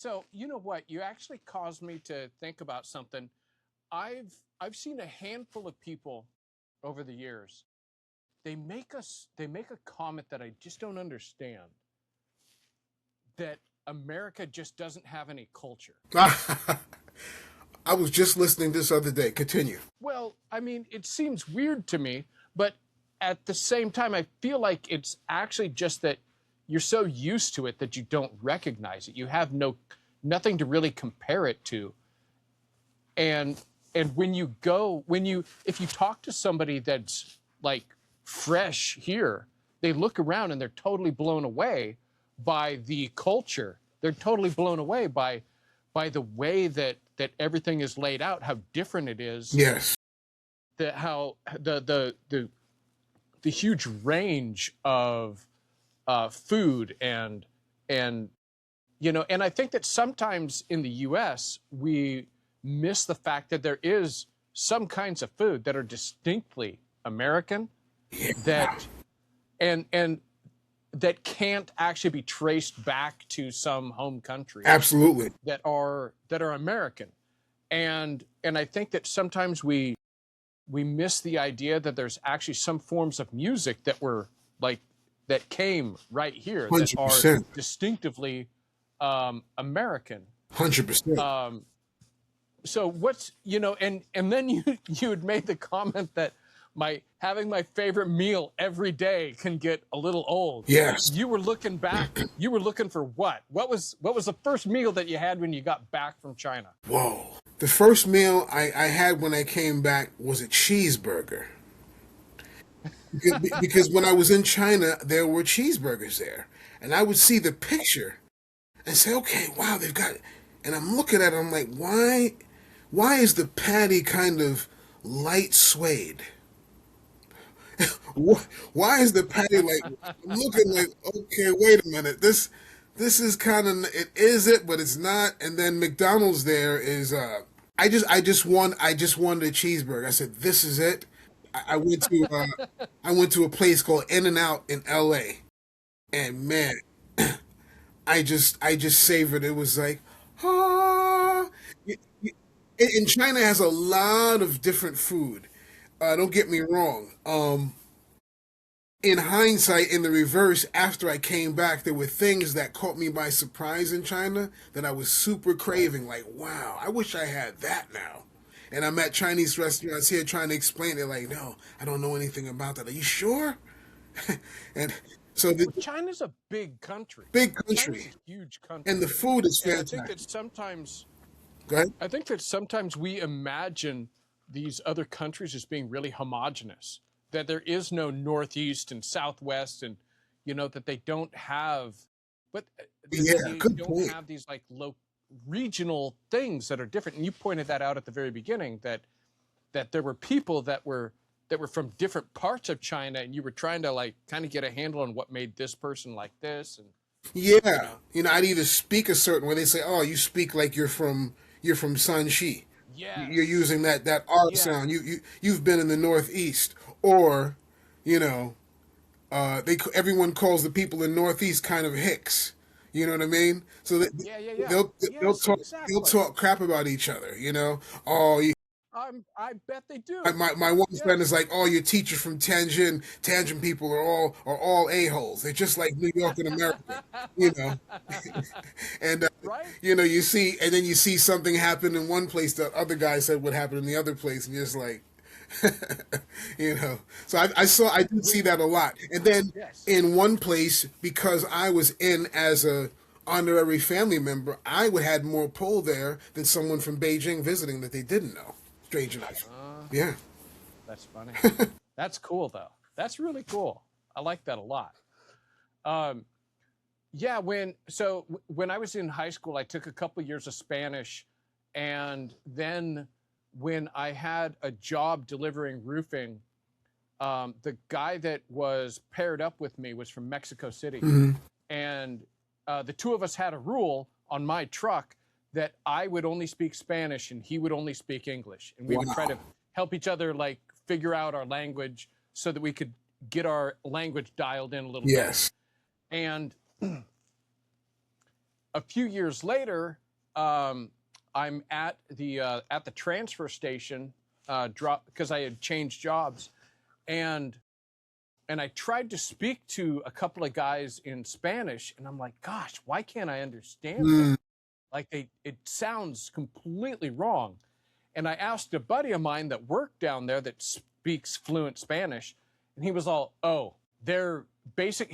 So, you know what? You actually caused me to think about something. I've seen a handful of people over the years. They make a comment that I just don't understand. That America just doesn't have any culture. I was just listening this other day. Continue. Well, I mean, it seems weird to me, but at the same time I feel like it's actually just that you're so used to it that you don't recognize it. You have nothing to really compare it to. and and when you if you talk to somebody that's like fresh here, they look around and they're totally blown away by the culture. They're totally blown away by the way that everything is laid out, how different it is, Yes. that how the huge range of food and and I think that sometimes in the US we miss the fact that there is some kinds of food that are distinctly American, Yeah. that and that can't actually be traced back to some home countries Absolutely. that are American. And I think that sometimes we miss the idea that there's actually some forms of music that were like that came right here that are 100%. distinctively American. 100%. So what's and then you had made the comment that my having my favorite meal every day can get a little old. Yes. You were looking back. You were looking for what? What was the first meal that you had when you got back from China? Whoa. The first meal I had when I came back was a cheeseburger. Because when I was in China, there were cheeseburgers there. And I would see the picture and say, okay, wow, they've got it. And I'm looking at it, I'm like, why is the patty kind of light suede? Why is the patty like? I'm looking like, okay, wait a minute. This is kind of it is it, but it's not. And then McDonald's there is. I just wanted a cheeseburger. I said, this is it. I went to a place called In and Out in L.A. And man, I just savored. It was like, ah. And China has a lot of different food. Don't get me wrong. In hindsight, in the reverse, after I came back, there were things that caught me by surprise in China that I was super Right. craving. Like, wow, I wish I had that now. And I'm at Chinese restaurants here trying to explain it. Like, no, I don't know anything about that. Are you sure? And so the Well, China's a big country. big China's country, a huge and the country. food is And I think that fantastic. sometimes Go ahead. I think that sometimes we imagine these other countries as being really homogenous, that there is no Northeast and Southwest, and that they don't have, but that Yeah, they good don't point. have these like regional things that are different. And you pointed that out at the very beginning, that there were people that were from different parts of China, and you were trying to like kind of get a handle on what made this person like this, and you Yeah, know, I'd either speak a certain way. They say, "Oh, you speak like you're from Sanxi. You're yes, using that R yeah, sound. You've been in the Northeast." Or, you know, everyone calls the people in Northeast kind of hicks. You know what I mean? So yeah. they'll Yes, they'll exactly. talk crap about each other. Oh, I bet they my, do. my my one friend is Yes. like, "Oh, your teacher from Tianjin. Tianjin people are all a holes. They're just like New York and America, you know." And Right? and then you see something happen in one place that other guy said would happen in the other place, and you're just like, you know. So I did see When that a lot. And then yes. in one place, because I was in as a honorary family member, I would had more pull there than someone from Beijing visiting that they didn't know. Strange enough. Uh, Yeah. that's funny. That's cool though. That's really cool. I like that a lot. Um, yeah, when I was in high school, I took a couple years of Spanish, and then when I had a job delivering roofing, the guy that was paired up with me was from Mexico City, Hmm. and the two of us had a rule on my truck that I would only speak Spanish and he would only speak English, and we would try Wow. to help each other like figure out our language so that we could get our language dialed in a little better. Yes. And a few years later, I'm at the transfer station, because I had changed jobs, and I tried to speak to a couple of guys in Spanish, and I'm like, gosh, why can't I understand them? Mm. Like it sounds completely wrong. And I asked a buddy of mine that worked down there that speaks fluent Spanish, and he was all, oh, they're basic.